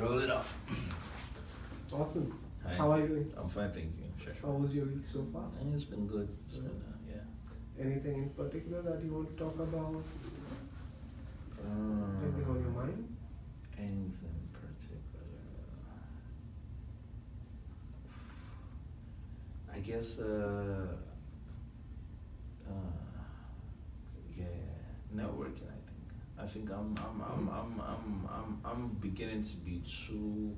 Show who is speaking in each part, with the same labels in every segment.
Speaker 1: Roll it off.
Speaker 2: Othman,
Speaker 1: Hi.
Speaker 2: how are you doing?
Speaker 1: I'm fine, thank you.
Speaker 2: How was your week so far?
Speaker 1: It's been good. It's been, yeah.
Speaker 2: Anything in particular that you want to talk about? Anything on your mind?
Speaker 1: Anything in particular? I guess, yeah, networking. I think I'm beginning to be too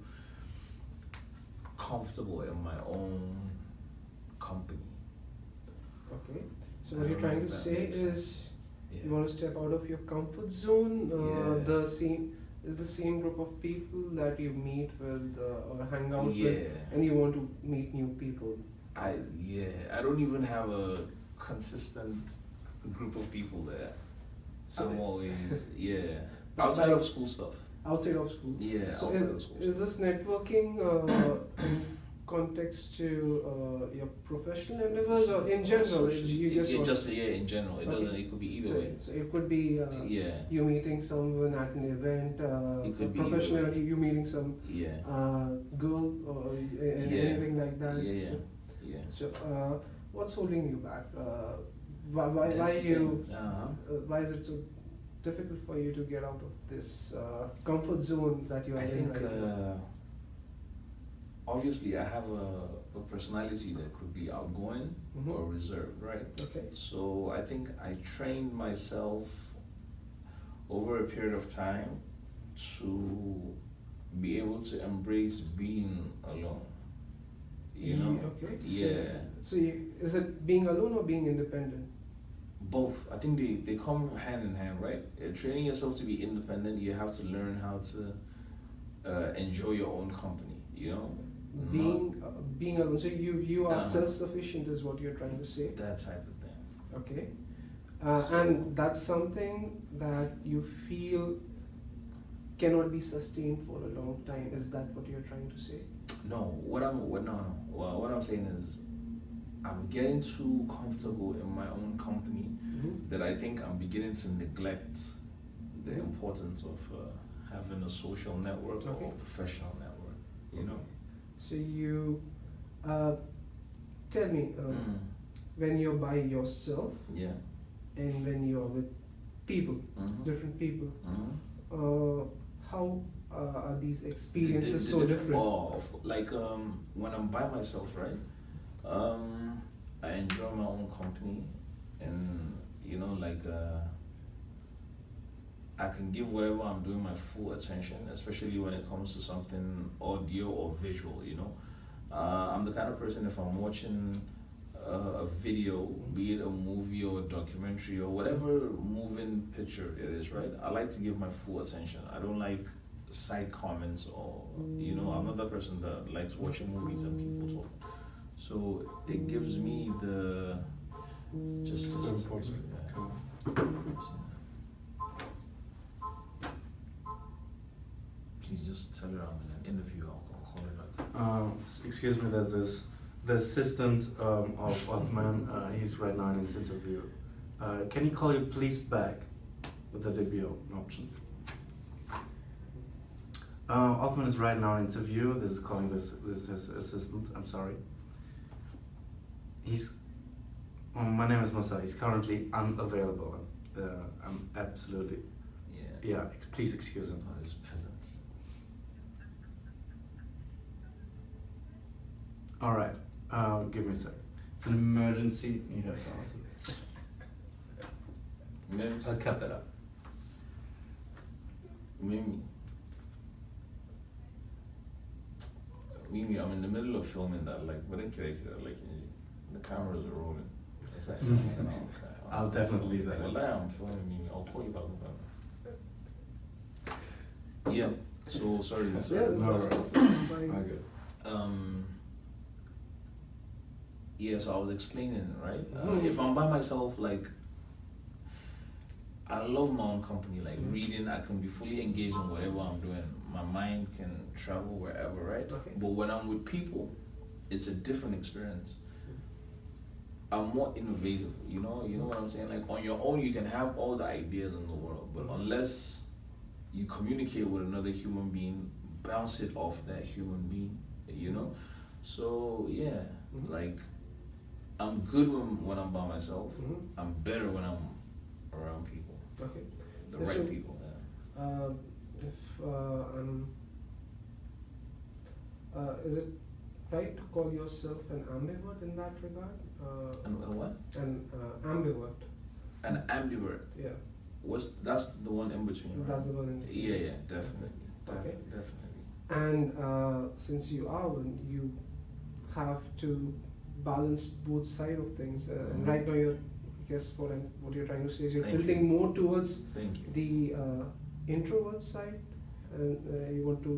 Speaker 1: comfortable in my own company.
Speaker 2: Okay. So what you're trying to say is you want to step out of your comfort zone. The same group of people that you meet with or hang out with, and you want to meet new people.
Speaker 1: I don't even have a consistent group of people there. So I'm always outside of school stuff.
Speaker 2: Outside of school.
Speaker 1: Yeah,
Speaker 2: so
Speaker 1: outside of school.
Speaker 2: Is this networking in context to your professional endeavors or in general?
Speaker 1: In general. It doesn't. It could be either way.
Speaker 2: So it could be you meeting someone at an event.
Speaker 1: It could be
Speaker 2: professionally, you meeting some girl or anything like that.
Speaker 1: Yeah.
Speaker 2: So what's holding you back? Why is it so difficult for you to get out of this comfort zone that you are in right now?
Speaker 1: Obviously, I have a personality that could be outgoing or reserved, right?
Speaker 2: Okay.
Speaker 1: So I think I trained myself over a period of time to be able to embrace being alone. You know?
Speaker 2: Okay.
Speaker 1: Yeah.
Speaker 2: So is it being alone or being independent?
Speaker 1: Both. I think they come hand in hand, right? Training yourself to be independent, you have to learn how to enjoy your own company, you know?
Speaker 2: Being alone. So you are self-sufficient is what you're trying to say?
Speaker 1: That type of thing.
Speaker 2: Okay. And that's something that you feel cannot be sustained for a long time. Is that what you're trying to say?
Speaker 1: No. What I'm saying is I'm getting too comfortable in my own company that I think I'm beginning to neglect the importance of having a social network or a professional network, you know?
Speaker 2: So you tell me, when you're by yourself and when you're with people, different people, how are these experiences so different?
Speaker 1: When I'm by myself, right? I enjoy my own company, and I can give whatever I'm doing my full attention, especially when it comes to something audio or visual. You know, I'm the kind of person, if I'm watching a video, be it a movie or a documentary or whatever moving picture it is, right? I like to give my full attention. I don't like side comments or I'm not that person that likes watching movies and people talk. So it gives me the just please just tell her I'm in an interview. I'll call her back.
Speaker 3: Excuse me, the assistant of Othman. He's right now in his interview. Can you call you please back with the debut option? Othman is right now in interview. This is calling this his assistant. I'm sorry. My name is Musa. He's currently unavailable. I'm absolutely. Yeah. Please excuse him.
Speaker 1: Oh, these peasants.
Speaker 3: All right. Give me a sec. It's an emergency. You have to answer. I'll cut that up.
Speaker 1: Mimi, I'm in the middle of filming that. The cameras are rolling. It's like,
Speaker 3: I'll definitely leave that.
Speaker 1: Well, I'm filming Mimi. I'll call you back. Yeah. So sorry.
Speaker 2: No
Speaker 3: worries.
Speaker 1: So I was explaining, right? If I'm by myself, I love my own company. Reading, I can be fully engaged in whatever I'm doing. My mind can travel wherever, right?
Speaker 2: Okay.
Speaker 1: But when I'm with people, it's a different experience. I'm more innovative, you know what I'm saying? On your own, you can have all the ideas in the world, but unless you communicate with another human being bounce it off that human being, you know. So yeah, like I'm good when I'm by myself. I'm better when I'm around people,
Speaker 2: Okay.
Speaker 1: the
Speaker 2: So,
Speaker 1: right people. Yeah.
Speaker 2: if is it right to call yourself an ambivert in that regard?
Speaker 1: And what?
Speaker 2: An ambivert.
Speaker 1: An ambivert.
Speaker 2: Yeah.
Speaker 1: That's the one in between, right?
Speaker 2: That's the one in between.
Speaker 1: Yeah, definitely.
Speaker 2: Okay.
Speaker 1: Definitely.
Speaker 2: And since you are one, you have to balance both side of things. And right now, I guess what you're trying to say is you're
Speaker 1: Thank
Speaker 2: tilting
Speaker 1: you.
Speaker 2: more towards
Speaker 1: Thank you.
Speaker 2: the introvert side, and you want to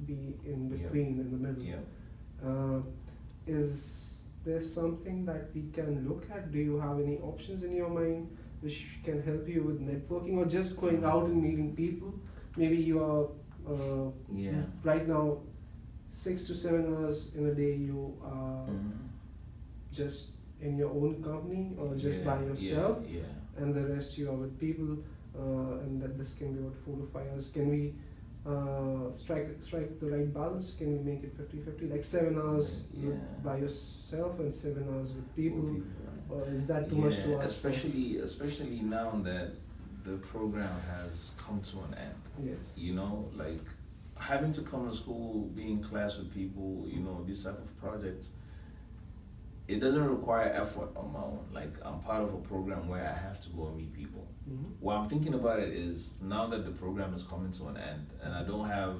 Speaker 2: be in between, in the middle.
Speaker 1: Yeah.
Speaker 2: Is there something that we can look at? Do you have any options in your mind which can help you with networking or just going out and meeting people? Maybe you are right now 6 to 7 hours in a day you are just in your own company or just by yourself, and the rest you are with people, and that this can be about 4 to 5 hours. Can we strike the right balance? Can we make it 50-50, like 7 hours by yourself and 7 hours with people? Or is that too much to ask?
Speaker 1: Especially now that the program has come to an end.
Speaker 2: Yes.
Speaker 1: You know, like having to come to school, be in class with people, you know, these type of projects, it doesn't require effort on my own. Like I'm part of a program where I have to go and meet people. What I'm thinking about it is now that the program is coming to an end and I don't have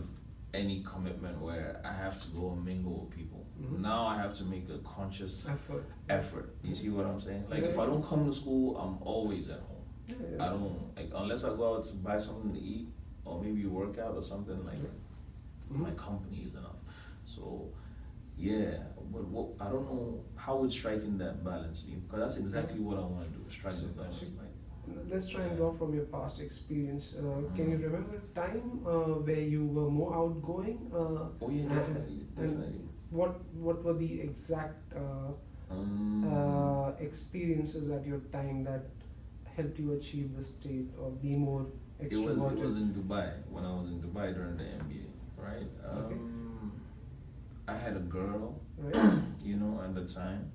Speaker 1: any commitment where I have to go and mingle with people. Now I have to make a conscious effort. You see what I'm saying? Like if I don't come to school, I'm always at home. I don't, like, unless I go out to buy something to eat or maybe work out or something, like my company is enough. So yeah, but I don't know how would striking that balance be, because that's exactly what I want to do, strike the balance. Like,
Speaker 2: let's try and go from your past experience. Can you remember a time where you were more outgoing?
Speaker 1: Oh yeah, definitely.
Speaker 2: And what were the exact experiences at your time that helped you achieve the state or be more extroverted?
Speaker 1: It was in Dubai, when I was in Dubai during the MBA, right?
Speaker 2: Okay.
Speaker 1: I had a girl, you know, at the time,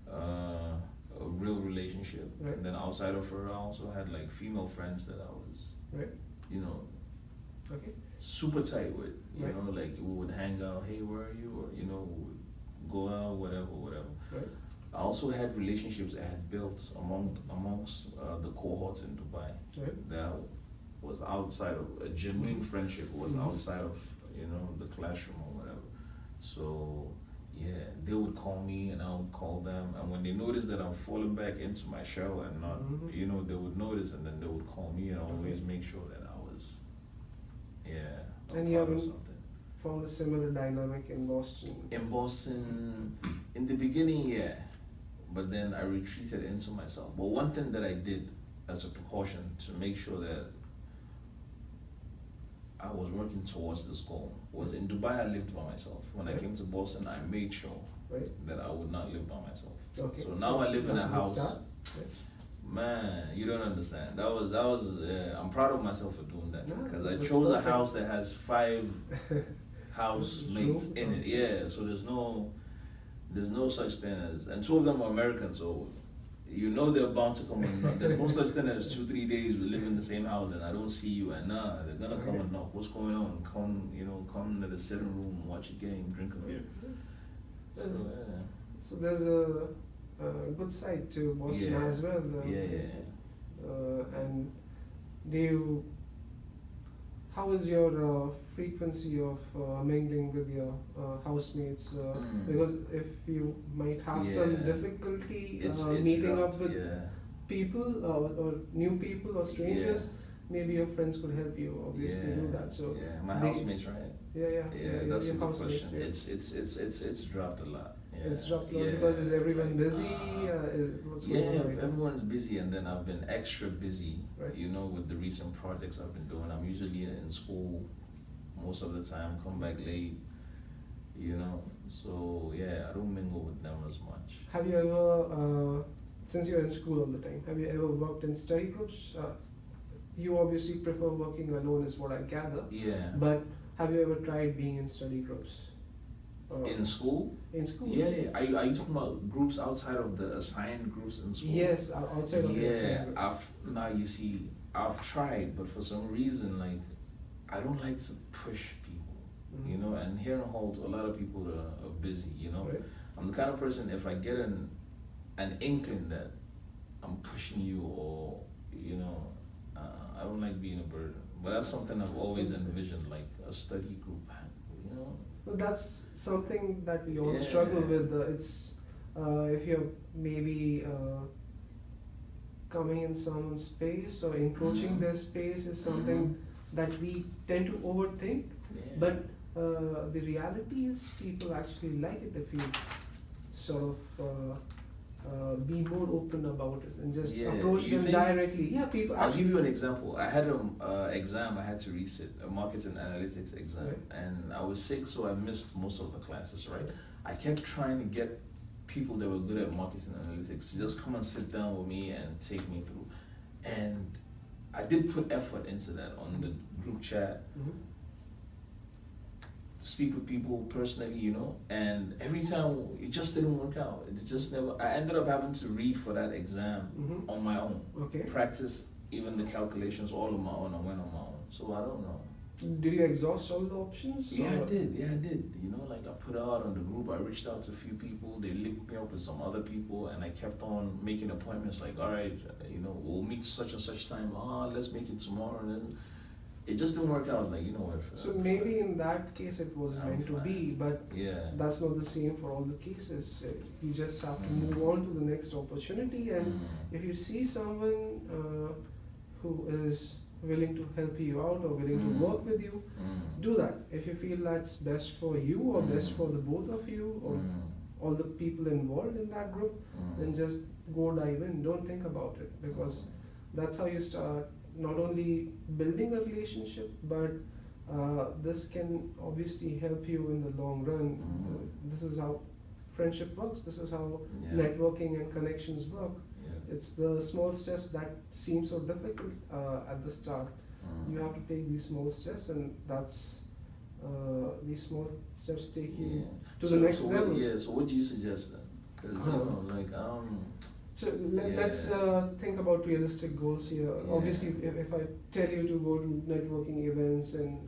Speaker 1: a real relationship.
Speaker 2: Right.
Speaker 1: And then outside of her, I also had like female friends that I was, you know, super tight with. You know, like we would hang out, hey, where are you? Or, you know, we would go out, whatever.
Speaker 2: Right.
Speaker 1: I also had relationships I had built amongst the cohorts in Dubai.
Speaker 2: Right.
Speaker 1: That was outside of a genuine friendship, was outside of, you know, the classroom or whatever. So yeah, they would call me and I would call them, and when they noticed that I'm falling back into my shell and not, you know, they would notice, and then they would call me and always make sure that I was,
Speaker 2: and you haven't found a similar dynamic in Boston?
Speaker 1: In Boston, in the beginning, yeah, but then I retreated into myself. But one thing that I did as a precaution to make sure that I was working towards this goal was, in Dubai I lived by myself. When I came to Boston, I made sure that I would not live by myself.
Speaker 2: Okay.
Speaker 1: So now I live in a house. Man, you don't understand. That was. I'm proud of myself for doing that, because I chose a house that has 5 housemates in it. Yeah, so there's no such thing as, and 2 of them are Americans, so you know they're bound to come and knock. There's no such thing as 2-3 days we live in the same house and I don't see you, and they're gonna come and knock. What's going on? Come to the sitting room, watch a game, drink a beer.
Speaker 2: So there's a good side to Boston as well. And how is your frequency of mingling with your housemates? Because if you might have some difficulty meeting up with people or new people or strangers, maybe your friends could help you obviously do that. So
Speaker 1: my housemates, right?
Speaker 2: Yeah,
Speaker 1: that's a good question. It's dropped a lot.
Speaker 2: It's dropped a lot because is everyone busy? What's going on right now?
Speaker 1: Everyone's busy, and then I've been extra busy, you know, with the recent projects I've been doing. I'm usually in school most of the time, come back late, you know, so I don't mingle with them as much.
Speaker 2: Have you ever, since you're in school all the time, have you ever worked in study groups? You obviously prefer working alone is what I gather.
Speaker 1: Yeah.
Speaker 2: But have you ever tried being in study groups?
Speaker 1: In school?
Speaker 2: In school?
Speaker 1: Yeah, yeah. Are you talking about groups outside of the assigned groups in school?
Speaker 2: Yes, outside of the assigned
Speaker 1: Yeah,
Speaker 2: groups.
Speaker 1: now you see, I've tried, but for some reason, like, I don't like to push people, you know. And here in Holt, a lot of people are busy, you know.
Speaker 2: Right.
Speaker 1: I'm the kind of person, if I get an inkling that I'm pushing you, or you know, I don't like being a burden. But that's something I've always envisioned, like a study group, you know.
Speaker 2: Well, that's something that we all
Speaker 1: Yeah.
Speaker 2: struggle with. It's if you're maybe coming in someone's space or encroaching their space is something that we tend to overthink.
Speaker 1: Yeah.
Speaker 2: But the reality is people actually like it if you sort of be more open about it and just
Speaker 1: Yeah,
Speaker 2: approach
Speaker 1: you
Speaker 2: them
Speaker 1: think-
Speaker 2: directly. Yeah, people
Speaker 1: I'll
Speaker 2: actually.
Speaker 1: give you an example. I had an exam I had to resit, a marketing analytics exam,
Speaker 2: Right.
Speaker 1: and I was sick, so I missed most of the classes, right? I kept trying to get people that were good at marketing analytics to just come and sit down with me and take me through. And I did put effort into that on the group chat,
Speaker 2: Mhm.
Speaker 1: speak with people personally, you know, and every time it just didn't work out. It just never, I ended up having to read for that exam
Speaker 2: Mhm.
Speaker 1: on my own.
Speaker 2: Okay.
Speaker 1: Practice even the calculations all on my own. I went on my own. So I don't know.
Speaker 2: Did you exhaust all the options?
Speaker 1: Yeah, I
Speaker 2: or-
Speaker 1: did. Yeah, I did. You know, like I put out on the group. I reached out to a few people. They linked me up with some other people, and I kept on making appointments. Like, all right, you know, we'll meet such and such time. Let's make it tomorrow. And then it just didn't work out. Like, you know what?
Speaker 2: So maybe in that case it wasn't
Speaker 1: I'm
Speaker 2: meant to
Speaker 1: fine.
Speaker 2: be, but
Speaker 1: Yeah.
Speaker 2: that's not the same for all the cases. You just have to
Speaker 1: Mm.
Speaker 2: move on to the next opportunity, and if you see someone who is willing to help you out or willing to work with you, do that. If you feel that's best for you or best for the both of you or all the people involved in that group, then just go dive in. Don't think about it, because that's how you start not only building a relationship, but this can obviously help you in the long run. This is how friendship works. This is how networking and connections work. It's the small steps that seem so difficult at the start. You have to take these small steps, and that's these small steps take you to the next level.
Speaker 1: So what do you suggest then? Because you know, like
Speaker 2: So let's think about realistic goals here. Obviously, if I tell you to go to networking events and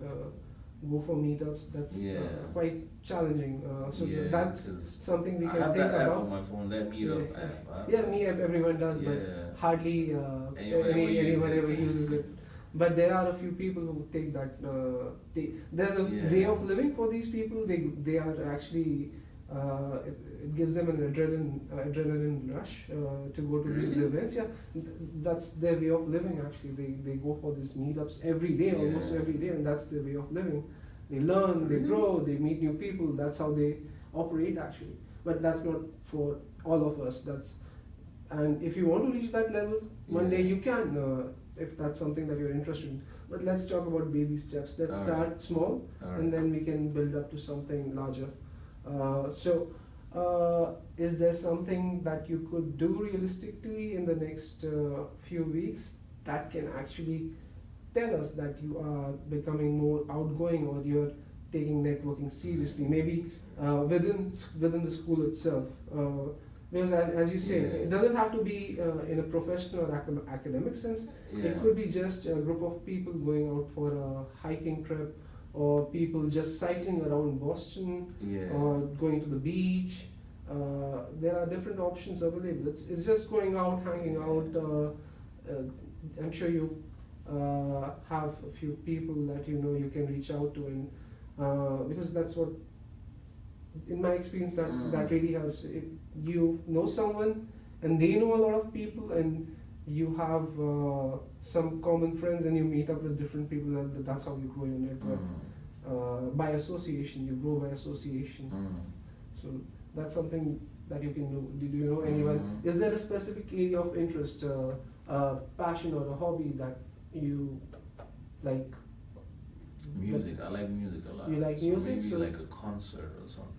Speaker 2: go for meetups, that's quite challenging. So that's something we
Speaker 1: I
Speaker 2: can
Speaker 1: have
Speaker 2: think
Speaker 1: that app
Speaker 2: about.
Speaker 1: on my phone, that meetup app.
Speaker 2: Yeah, everyone does, but hardly anyone ever uses it. But there are a few people who take that. There's a way of living for these people. They are actually. It gives them an adrenaline rush to go to these events. Yeah, that's their way of living. Actually, they go for these meetups every day, almost every day, and that's their way of living. They learn, they grow, they meet new people. That's how they operate actually. But that's not for all of us. And if you want to reach that level, one day you can, if that's something that you're interested in. But let's talk about baby steps. Let's start small, and then we can build up to something larger. Is there something that you could do realistically in the next few weeks that can actually tell us that you are becoming more outgoing or you're taking networking seriously? Maybe within the school itself. Because as you say, it doesn't have to be in a professional or academic sense. It could be just a group of people going out for a hiking trip, or people just cycling around Boston, or going to the beach. There are different options available. It's just going out, hanging out. I'm sure you have a few people that you know you can reach out to, and because that's what, in my experience, that really helps. If you know someone and they know a lot of people, and you have some common friends, and you meet up with different people, and that's how you grow your network. By association, you grow by association. So that's something that you can do. Did you know anyone? Is there a specific area of interest, passion, or a hobby that you like?
Speaker 1: Music. I like music a lot.
Speaker 2: You like music?
Speaker 1: Maybe
Speaker 2: So
Speaker 1: like a concert or something.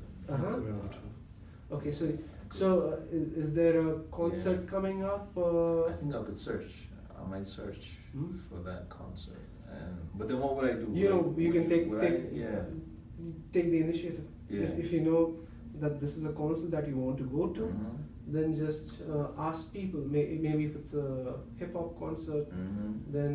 Speaker 2: Okay, so is there a concert coming up?
Speaker 1: I think I could search. I might search for that concert. But then what would I do?
Speaker 2: You can take the initiative.
Speaker 1: Yeah.
Speaker 2: If you know that this is a concert that you want to go to,
Speaker 1: Mm-hmm.
Speaker 2: then just ask people. Maybe if it's a hip hop concert,
Speaker 1: Mm-hmm.
Speaker 2: then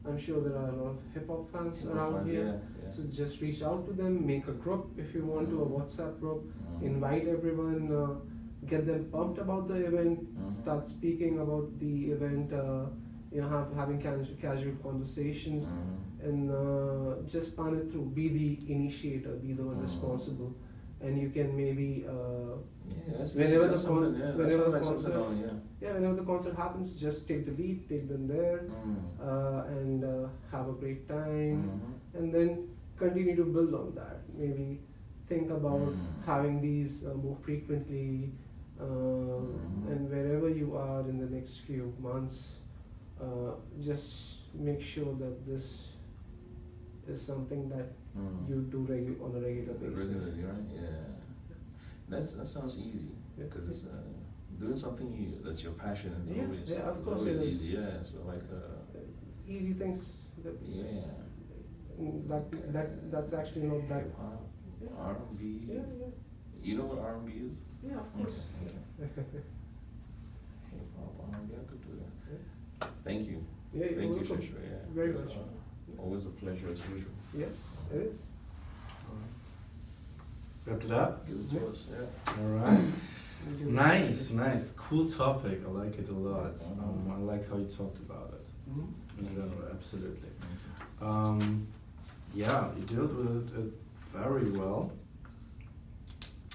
Speaker 2: I'm sure there are a lot of hip hop fans around here.
Speaker 1: Yeah.
Speaker 2: So just reach out to them, make a group if you want to, a WhatsApp group, invite everyone, get them pumped about the event, start speaking about the event, having casual conversations, and just span it through. Be the initiator, be the one responsible, and you can maybe whenever the concert happens, just take the lead, take them there, and have a great time, and then continue to build on that. Maybe think about having these more frequently, and wherever you are in the next few months, just make sure that this is something that you do on a regular basis.
Speaker 1: Regularly, right? Yeah. That sounds easy, because doing something that's your passion is always,
Speaker 2: of course
Speaker 1: always
Speaker 2: it is.
Speaker 1: easy. Yeah, so like
Speaker 2: easy things that's actually not that.
Speaker 1: Hip hop, R&B.
Speaker 2: Yeah.
Speaker 1: You know what R&B is?
Speaker 2: Yeah, of course.
Speaker 1: Okay. Hip hop, R&B, I could do that.
Speaker 2: Yeah.
Speaker 1: Thank you.
Speaker 2: Yeah,
Speaker 1: Thank you,
Speaker 2: welcome.
Speaker 1: Shishra. Yeah.
Speaker 2: Very
Speaker 1: It's,
Speaker 2: much.
Speaker 1: Always a pleasure as usual.
Speaker 2: Yes, it is.
Speaker 3: Wrap it up?
Speaker 1: Give it to us. Yeah.
Speaker 3: Alright. Nice. Cool topic. I like it a lot. I liked how you talked about it. In general, absolutely. Yeah, you dealt with it very well.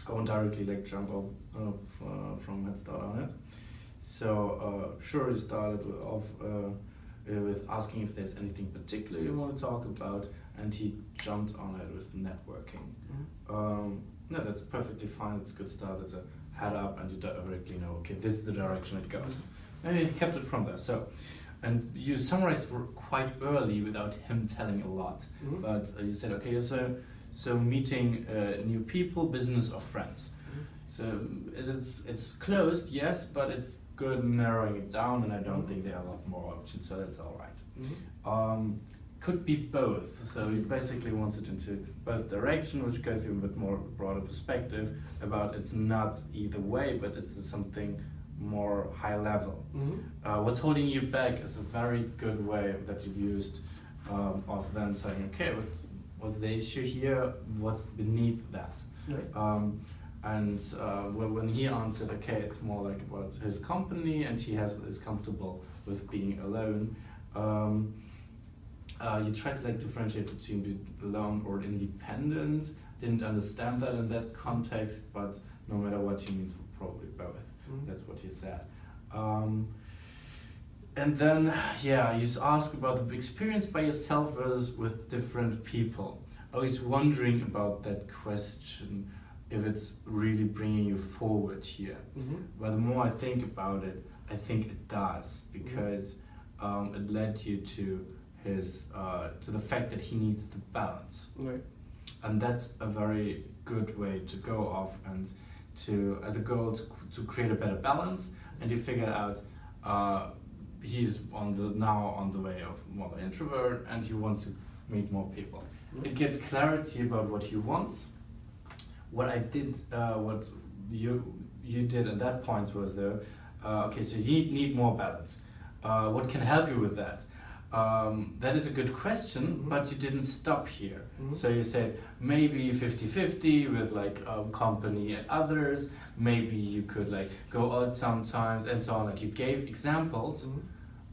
Speaker 3: I won't directly jump off from head start on it. So sure, you started off with asking if there's anything particular you want to talk about, and he jumped on it with networking. No, that's perfectly fine. It's a good start. It's a head up, and you directly know, okay, this is the direction it goes. And you kept it from there. So, and you summarized quite early without him telling a lot. But you said, okay, so meeting new people, business or friends. So it's closed, yes, but it's good narrowing it down, and I don't think there are a lot more options, so that's all right. Could be both. So he basically wants it into both direction, which gives you a bit more broader perspective about it's not either way, but it's something more high level. What's holding you back is a very good way that you've used of then saying, okay, what's the issue here? What's beneath that?
Speaker 2: Right.
Speaker 3: And when he answered, okay, it's more like about his company, and he is comfortable with being alone. You try to differentiate between being alone or independent. Didn't understand that in that context, but no matter what he means, probably both. That's what he said. And then, you just ask about the experience by yourself versus with different people. I was wondering about that question, if it's really bringing you forward here. But the more I think about it, I think it does, because it led you to the fact that he needs the balance.
Speaker 2: Right.
Speaker 3: And that's a very good way to go off, and as a goal to create a better balance. And you figured out he's on the way of more an introvert, and he wants to meet more people. It gets clarity about what he wants. What I did, what you did at that point was okay, so you need more balance. What can help you with that? That is a good question, but you didn't stop here. So you said maybe 50-50 with company and others. Maybe you could go out sometimes and so on. You gave examples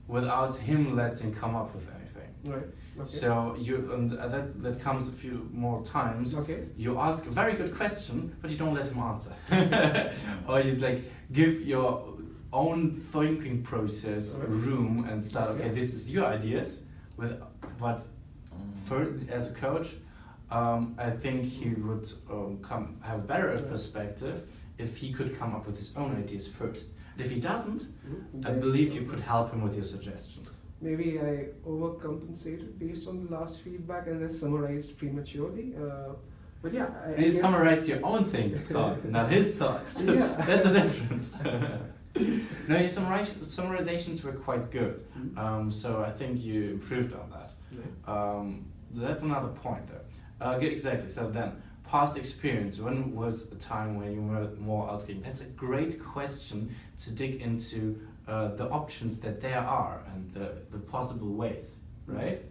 Speaker 3: without him letting come up with anything.
Speaker 2: Right. Okay.
Speaker 3: So that comes a few more times.
Speaker 2: Okay.
Speaker 3: You ask a very good question, but you don't let him answer. Or you give your own thinking process room and start. Okay, this is your ideas. But as a coach, I think he would have a better perspective if he could come up with his own ideas first. And if he doesn't, I believe you could help him with your suggestions.
Speaker 2: Maybe I overcompensated based on the last feedback and then summarized prematurely. But yeah,
Speaker 3: you summarized your own thoughts, not his thoughts.
Speaker 2: Yeah.
Speaker 3: That's the difference. No, your summarizations were quite good. So I think you improved on that. That's another point there. Exactly. So then, past experience. When was a time when you were more outgoing? That's a great question to dig into the options that there are and the possible ways, right?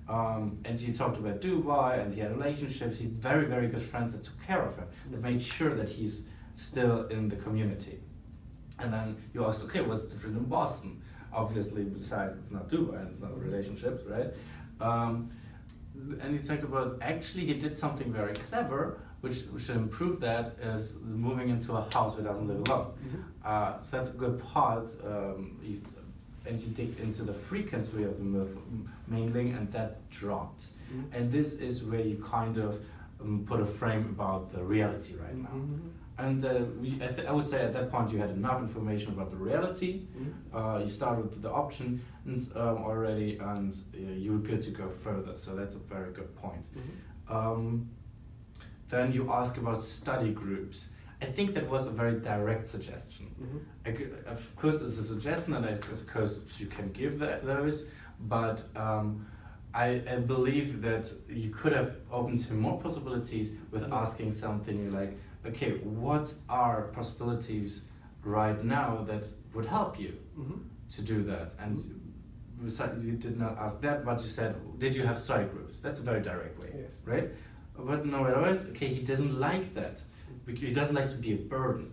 Speaker 3: And he talked about Dubai and he had relationships. He had very, very good friends that took care of him, that made sure that he's still in the community. And then you asked, okay, what's different in Boston? Obviously, besides it's not Dubai and it's not relationships, right? And he talked about actually he did something very clever, which should improve that, is moving into a house where he doesn't live alone. So that's a good part. And you dig into the frequency of the mingling, and that dropped. And this is where you kind of put a frame about the reality right now. And I would say at that point you had enough information about the reality. You started with the options already, and you were good to go further. So that's a very good point. Then you ask about study groups. I think that was a very direct suggestion. Of course, it's a suggestion, and of course you can give those, but I believe that you could have opened to more possibilities with asking something like, okay, what are possibilities right now that would help you to do that? And you did not ask that, but you said, did you have study groups? That's a very direct way, right? But no, otherwise, okay, he doesn't like that. He doesn't like to be a burden.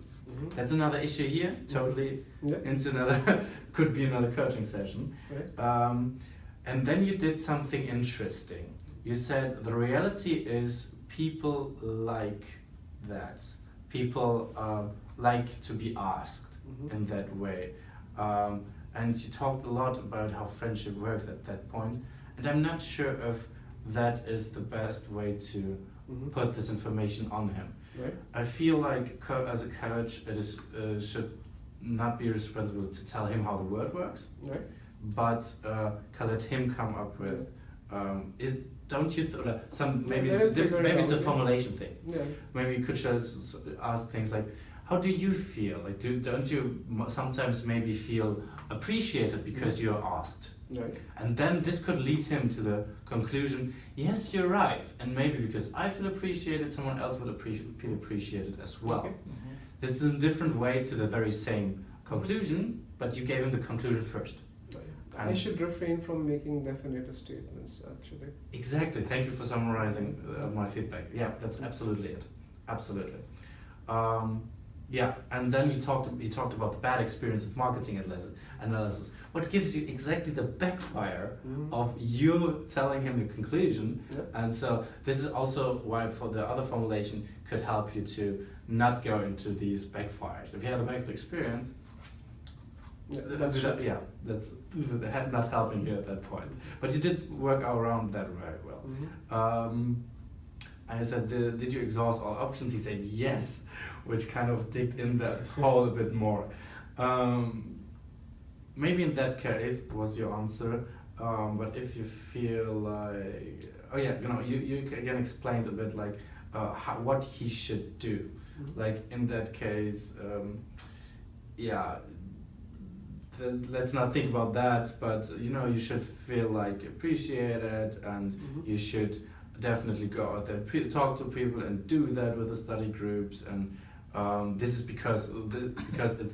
Speaker 3: That's another issue here, totally into another, could be another coaching session. And then you did something interesting. You said the reality is people like that. People like to be asked in that way. And you talked a lot about how friendship works at that point. And I'm not sure if that is the best way to put this information on him. I feel like as a coach, it is should not be responsible to tell him how the world works, but let him come up with. Don't you maybe it's a formulation thing. Maybe you could just ask things like, how do you feel? Like, don't you sometimes maybe feel appreciated because you're asked? And then this could lead him to the conclusion, yes, you're right, and maybe because I feel appreciated, someone else would feel appreciated as well. It's a different way to the very same conclusion, but you gave him the conclusion first.
Speaker 2: I should refrain from making definitive statements, actually.
Speaker 3: Exactly. Thank you for summarizing my feedback. Yeah, that's absolutely it. Absolutely. And then you talked about the bad experience of marketing analysis. What gives you exactly the backfire of you telling him the conclusion? And so this is also why for the other formulation could help you to not go into these backfires. If you had a bad experience, that's not helping you at that point. But you did work around that very well. I said, did you exhaust all options? He said yes, which kind of digged in that hole a bit more. Maybe in that case was your answer, but if you feel like, you again explained a bit like what he should do. Like in that case, let's not think about that, but you should feel like appreciated, and you should definitely go out there, talk to people, and do that with the study groups. And this is because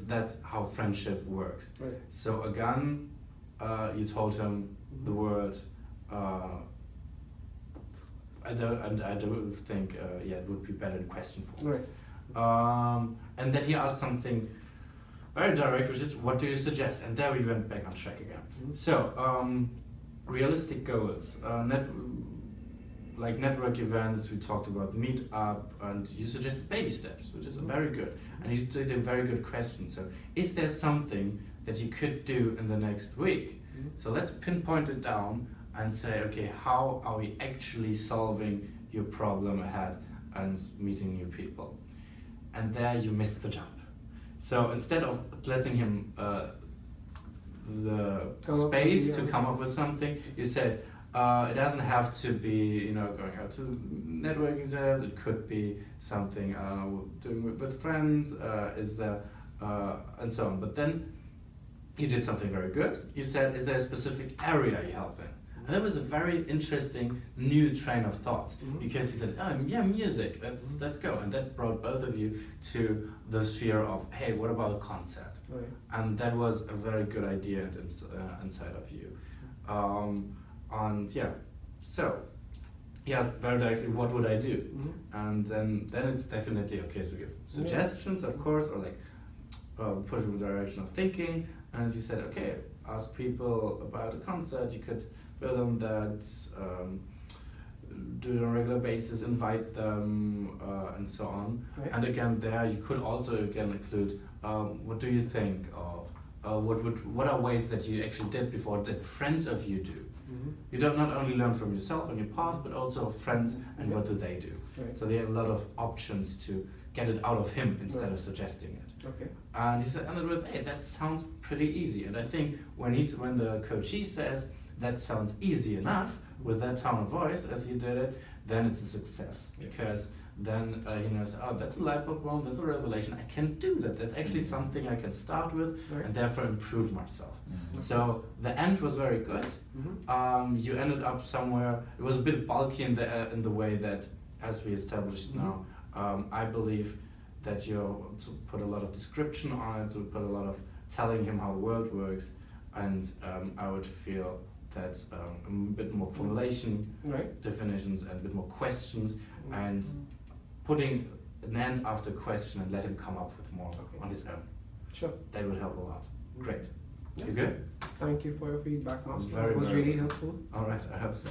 Speaker 3: that's how friendship works. So again, you told him the word. I don't think it would be better in question form. And then he asked something very direct, which is, what do you suggest? And there we went back on track again. So, realistic goals, like network events, we talked about meet up, and you suggested baby steps, which is very good. And you did a very good question. So, is there something that you could do in the next week? So let's pinpoint it down and say, okay, how are we actually solving your problem ahead and meeting new people? And there you missed the jump. So instead of letting him the space to come up with something, you said it doesn't have to be going out to networking events. It could be something doing with friends. Is there and so on. But then you did something very good. You said, is there a specific area you helped in? And that was a very interesting new train of thought,
Speaker 2: Mm-hmm.
Speaker 3: because he said, oh, yeah, music, let's go. And that brought both of you to the sphere of, hey, what about a concert?
Speaker 2: Right.
Speaker 3: And that was a very good idea inside of you. And yeah, so he asked very directly, what would I do?
Speaker 2: Mm-hmm.
Speaker 3: And then it's definitely okay to give suggestions, of course, or like push in the direction of thinking. And you said, okay, ask people about a concert. You could build on that, do it on a regular basis, invite them, and so on.
Speaker 2: Right.
Speaker 3: And again, there you could also again include, what do you think of, what are ways that you actually did before that friends of you do?
Speaker 2: Mm-hmm.
Speaker 3: You don't not only learn from yourself and your past, but also of friends and
Speaker 2: Okay.
Speaker 3: what do they do.
Speaker 2: Right.
Speaker 3: So they have a lot of options to get it out of him instead
Speaker 2: Right.
Speaker 3: of suggesting it.
Speaker 2: Okay.
Speaker 3: And he said, and it was, hey, that sounds pretty easy. And I think when the coachee says that sounds easy enough with that tone of voice as he did it, then it's a success, because then he knows, oh, that's a light bulb moment, that's a revelation. I can do that. That's actually something I can start with,
Speaker 2: Right.
Speaker 3: and therefore improve myself.
Speaker 1: Mm.
Speaker 3: So the end was very good.
Speaker 2: Mm-hmm.
Speaker 3: You ended up somewhere. It was a bit bulky in the way that, as we established now, I believe that you to put a lot of description on it, to put a lot of telling him how the world works, and I would feel that a bit more formulation,
Speaker 2: Right.
Speaker 3: definitions, and a bit more questions, and putting an end after question and let him come up with more
Speaker 2: Okay.
Speaker 3: on his own.
Speaker 2: Sure.
Speaker 3: That would help a lot. Great.
Speaker 2: Yeah.
Speaker 3: You good?
Speaker 2: Thank you for your feedback, Master.
Speaker 3: Very,
Speaker 2: It was
Speaker 3: very
Speaker 2: really
Speaker 3: welcome.
Speaker 2: helpful.
Speaker 3: All right, I hope so.